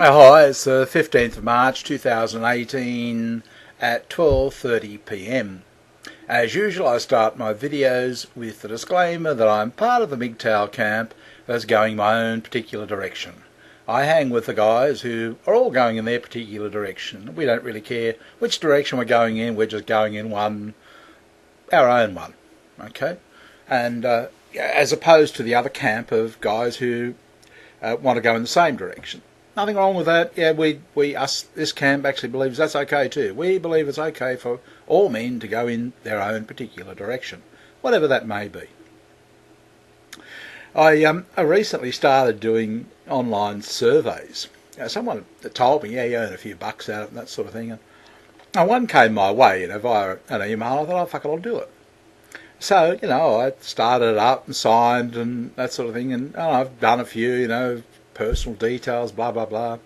Hi, it's the 15th of March 2018 at 12:30 p.m. As usual, I start my videos with the disclaimer that I'm part of the mgtow camp that's going my own particular direction. I hang with the guys who are all going in their particular direction. We don't really care which direction we're going in, we're just going in our own one, okay? And as opposed to the other camp of guys who want to go in the same direction. Nothing wrong with that. Yeah, this camp actually believes that's okay too. We believe it's okay for all men to go in their own particular direction, whatever that may be. I recently started doing online surveys. Someone told me, you earn a few bucks out of it and that sort of thing. And one came my way, via an email. I thought, oh, fuck it, I'll do it. So, I started it up and signed and that sort of thing. And I've done a few, personal details, blah, blah, blah.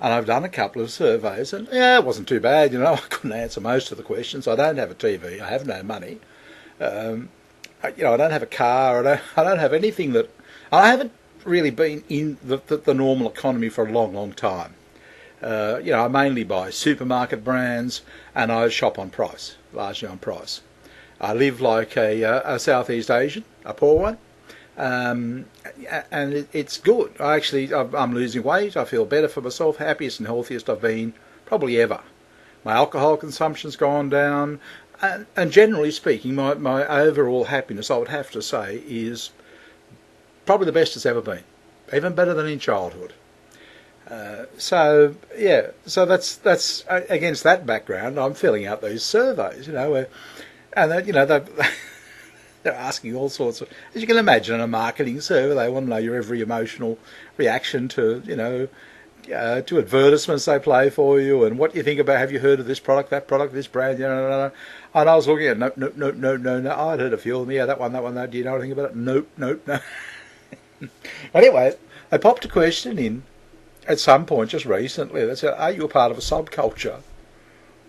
And I've done a couple of surveys, and it wasn't too bad, I couldn't answer most of the questions. I don't have a TV, I have no money. I don't have a car, I don't have anything that... I haven't really been in the normal economy for a long, long time. I mainly buy supermarket brands, and I shop on price, largely on price. I live like a Southeast Asian, a poor one. And it's good. I'm losing weight. I feel better for myself, happiest and healthiest I've been probably ever. My alcohol consumption's gone down, and generally speaking, my overall happiness, I would have to say, is probably the best it's ever been, even better than in childhood. So that's against that background, I'm filling out these surveys, they're asking all sorts of, as you can imagine, in a marketing survey, they want to know your every emotional reaction to, to advertisements they play for you, and what you think about, have you heard of this product, that product, this brand, And I was looking at, no, I'd heard a few of them, that one, do you know anything about it? Nope. Anyway, they popped a question in at some point just recently that said, are you a part of a subculture?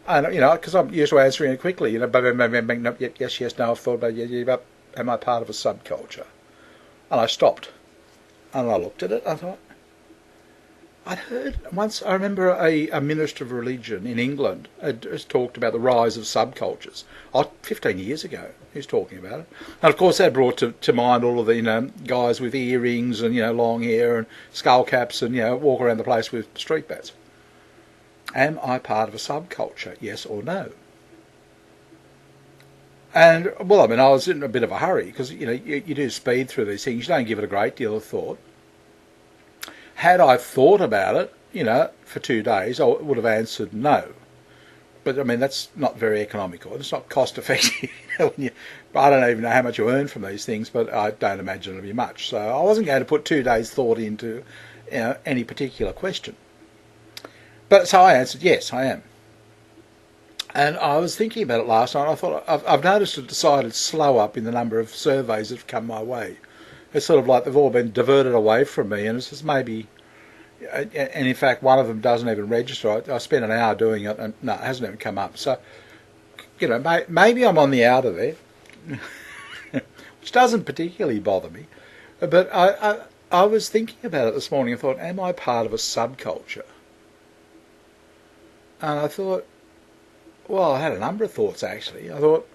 And, because I'm used to answering it quickly, yes, no, I've thought about it, but am I part of a subculture? And I stopped. And I looked at it, I thought, I'd heard once, I remember a minister of religion in England had talked about the rise of subcultures. 15 years ago, he was talking about it. And of course that brought to mind all of the, guys with earrings and, long hair and skull caps and, walk around the place with street bats. Am I part of a subculture, yes or no? And, I was in a bit of a hurry because, you do speed through these things. You don't give it a great deal of thought. Had I thought about it, for 2 days, I would have answered no. But, that's not very economical. It's not cost effective. I don't even know how much you earn from these things, but I don't imagine it'll be much. So I wasn't going to put 2 days' thought into any particular question. But so I answered, yes, I am. And I was thinking about it last night. I thought, I've noticed a decided slow up in the number of surveys that have come my way. It's sort of like they've all been diverted away from me, and it's just maybe, and in fact one of them doesn't even register. I spent an hour doing it, and no, it hasn't even come up. So, maybe I'm on the outer there, which doesn't particularly bother me. But I was thinking about it this morning. I thought, am I part of a subculture? And I thought, I had a number of thoughts actually. I thought,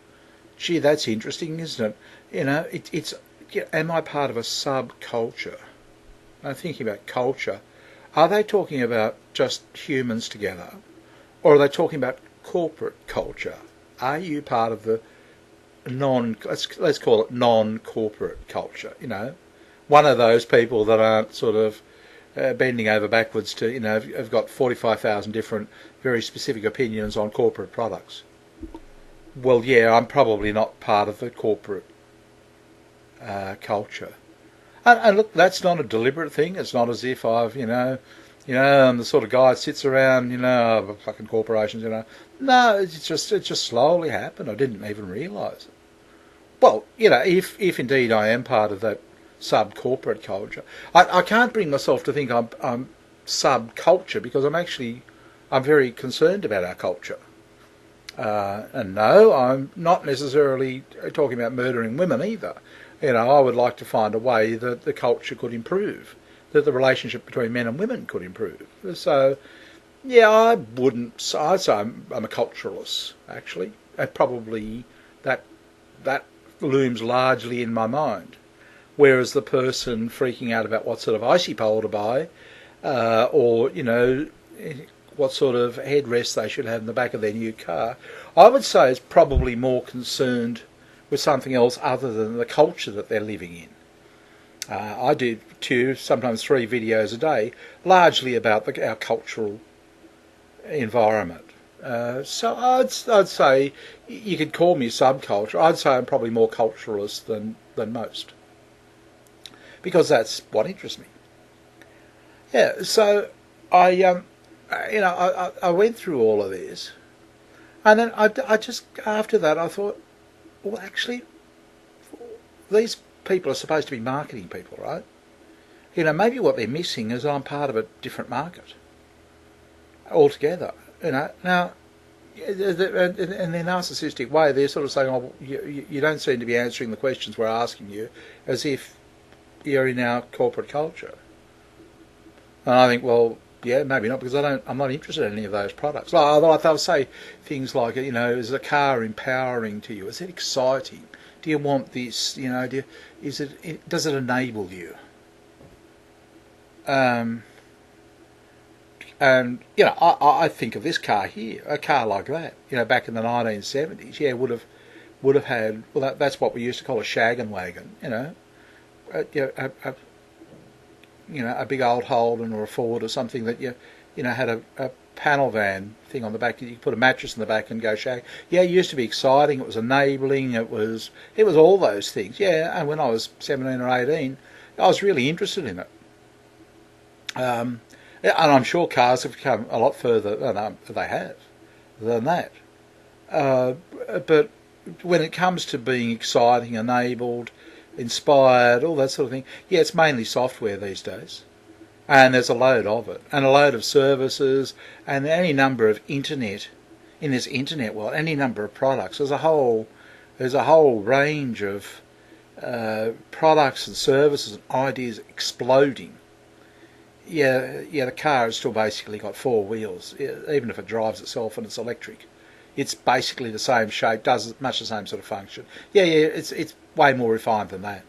gee, that's interesting, isn't it? It's am I part of a subculture? I'm thinking about culture. Are they talking about just humans together? Or are they talking about corporate culture? Are you part of the let's call it non-corporate culture, One of those people that aren't sort of bending over backwards to, have got 45,000 different, very specific opinions on corporate products. Well, yeah, I'm probably not part of the corporate culture. And look, that's not a deliberate thing. It's not as if I've, I'm the sort of guy that sits around, fucking corporations, No, it just slowly happened. I didn't even realise it. Well, if indeed I am part of that sub-corporate culture. I can't bring myself to think I'm subculture because I'm very concerned about our culture. And no, I'm not necessarily talking about murdering women either. I would like to find a way that the culture could improve. that the relationship between men and women could improve. So, yeah, I'd say I'm a culturalist, actually. Probably that looms largely in my mind. Whereas the person freaking out about what sort of icy pole to buy, or, what sort of headrest they should have in the back of their new car, I would say is probably more concerned with something else other than the culture that they're living in. I do 2, sometimes 3 videos a day, largely about our cultural environment. So I'd say you could call me subculture. I'd say I'm probably more culturalist than most, because that's what interests me. Yeah. So I went through all of this, and then I just after that I thought, well, actually, these people are supposed to be marketing people, right? Maybe what they're missing is I'm part of a different market altogether. Now, in their narcissistic way, they're sort of saying, "Oh, you don't seem to be answering the questions we're asking you," as if you're in our corporate culture. And I think, well, yeah, maybe not, because I'm not interested in any of those products. Like they'll say things like, is a car empowering to you? Is it exciting? Do you want this? Does it enable you? And I think of this car here, a car like that, back in the 1970s, would have had, well, that's what we used to call a shaggin' wagon, a big old Holden or a Ford or something that had a panel van thing on the back. You could put a mattress in the back and go shag. Yeah, it used to be exciting. It was enabling. It was all those things. Yeah, and when I was 17 or 18, I was really interested in it. And I'm sure cars have come a lot further than that. But when it comes to being exciting, enabled, inspired, all that sort of thing, yeah, it's mainly software these days. And there's a load of it, and a load of services, and any number of internet, in this internet world, any number of products. There's a whole range of products and services and ideas exploding. Yeah, the car has still basically got 4 wheels, even if it drives itself and it's electric. It's basically the same shape, does much the same sort of function. Yeah, it's way more refined than that.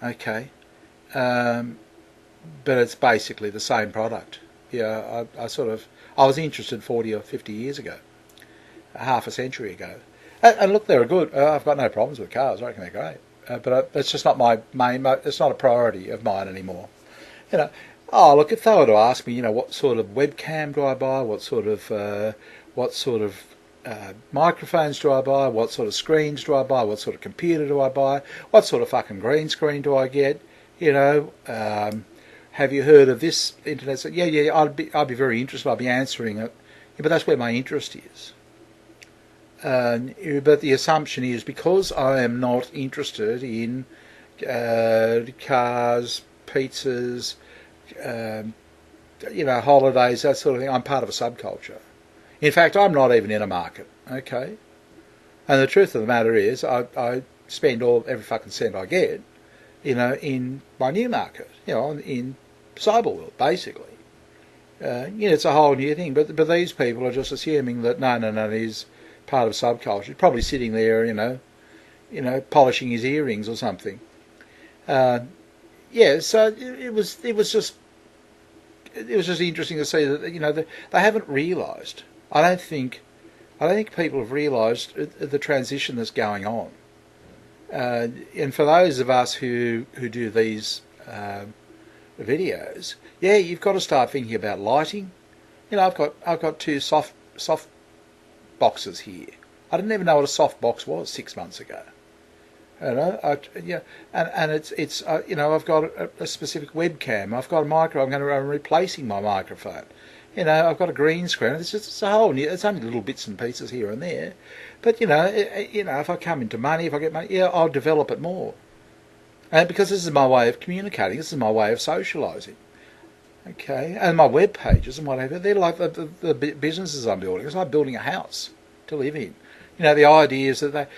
Okay. But it's basically the same product. Yeah, I was interested 40 or 50 years ago, half a century ago. And look, they're good. I've got no problems with cars. I reckon they're great. But it's just not my main. It's not a priority of mine anymore. Oh, look, if they were to ask me, what sort of webcam do I buy? What sort of microphones do I buy? What sort of screens do I buy? What sort of computer do I buy? What sort of fucking green screen do I get? Have you heard of this internet? Yeah, I'd be very interested. I'd be answering it. Yeah, but that's where my interest is. But the assumption is, because I am not interested in cars, pizzas, holidays, that sort of thing, I'm part of a subculture. In fact, I'm not even in a market, okay? And the truth of the matter is, I spend every fucking cent I get, in my new market, in cyber world, basically. It's a whole new thing, but these people are just assuming that no, he's part of subculture. He's probably sitting there, polishing his earrings or something. So it was just interesting to see that they haven't realised. I don't think people have realised the transition that's going on. And for those of us who do these videos, yeah, you've got to start thinking about lighting. I've got 2 soft boxes here. I didn't even know what a soft box was 6 months ago. And it's I've got a specific webcam. I've got a micro. I'm replacing my microphone. I've got a green screen. It's a whole new. It's only little bits and pieces here and there, but if I come into money, if I get money, yeah, I'll develop it more. And because this is my way of communicating, this is my way of socialising. Okay, and my web pages and whatever, they're like the businesses I'm building. It's like building a house to live in. The idea is that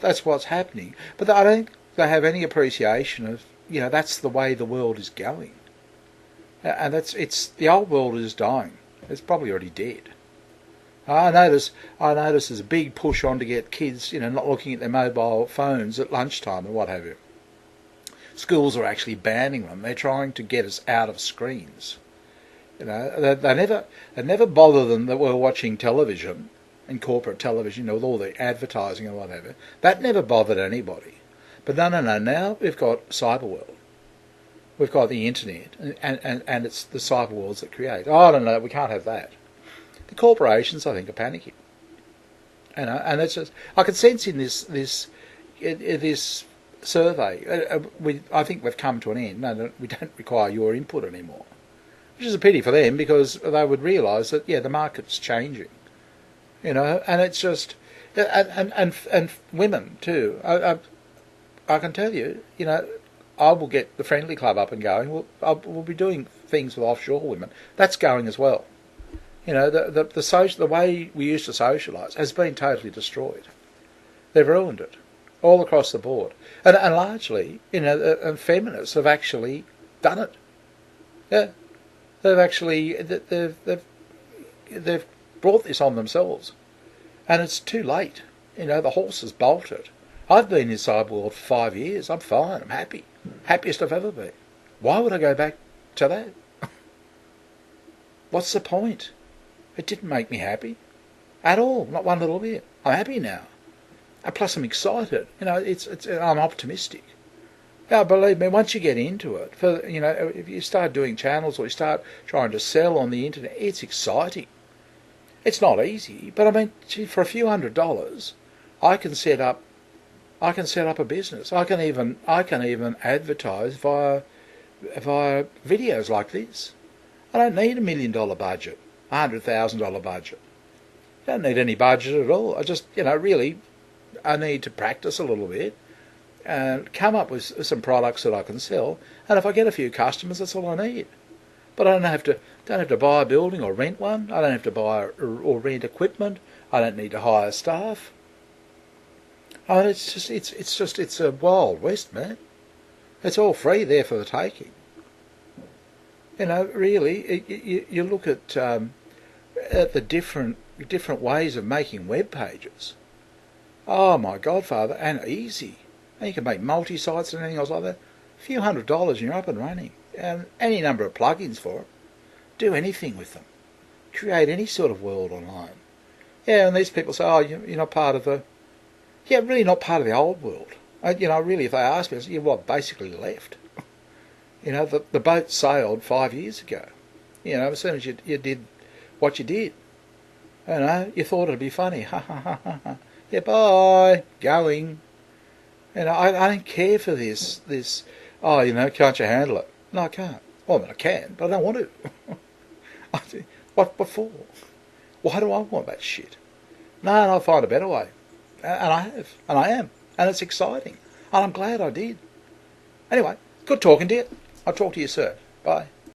that's what's happening. But I don't think they have any appreciation of, that's the way the world is going. And it's the old world is dying. It's probably already dead. I notice there's a big push on to get kids, not looking at their mobile phones at lunchtime and what have you. Schools are actually banning them. They're trying to get us out of screens. They never bother them that we're watching television and corporate television, with all the advertising and whatever. That never bothered anybody. But no. Now we've got cyber world. We've got the internet, and it's the cyber worlds that create. Oh, no, we can't have that. The corporations, I think, are panicking. And it's just, I can sense in this survey, I think we've come to an end. No, we don't require your input anymore, which is a pity for them, because they would realise that the market's changing, and it's just, and women too. I can tell you, I will get the Friendly Club up and going. We'll be doing things with offshore women. That's going as well. The way we used to socialise has been totally destroyed. They've ruined it all across the board, and largely, and feminists have actually done it. Yeah, they've actually they've brought this on themselves, and it's too late. The horse has bolted. I've been in cyber world for 5 years. I'm fine. I'm happy. Happiest I've ever been. Why would I go back to that? What's the point? It didn't make me happy at all. Not one little bit. I'm happy now. And plus I'm excited. I'm optimistic. Yeah, believe me, once you get into it, if you start doing channels or you start trying to sell on the internet, it's exciting. It's not easy, but I mean, for a few $100s, I can set up a business. I can even advertise via videos like this. I don't need $1 million budget, $100,000 budget. I don't need any budget at all. I just, really, I need to practice a little bit and come up with some products that I can sell. And if I get a few customers, that's all I need. But I don't have to buy a building or rent one. I don't have to buy or rent equipment. I don't need to hire staff. Oh, it's a wild west, man. It's all free there for the taking. Really, you look at the different ways of making web pages. Oh my Godfather, and easy. And you can make multi-sites and anything else like that. A few $100s and you're up and running. And any number of plugins for it. Do anything with them. Create any sort of world online. Yeah, and these people say, oh, you're not part of the... Yeah, really not part of the old world. Really, if they ask me, I say, you're basically left. The boat sailed 5 years ago. As soon as you did what you did. You thought it'd be funny. Ha ha ha ha ha. Yeah, bye. Going. I don't care for this, can't you handle it? No, I can't. Well, I mean, I can, but I don't want to. What for? Why do I want that shit? No, I'll find a better way. And I have. And I am. And it's exciting. And I'm glad I did. Anyway, good talking to you. I'll talk to you soon. Bye.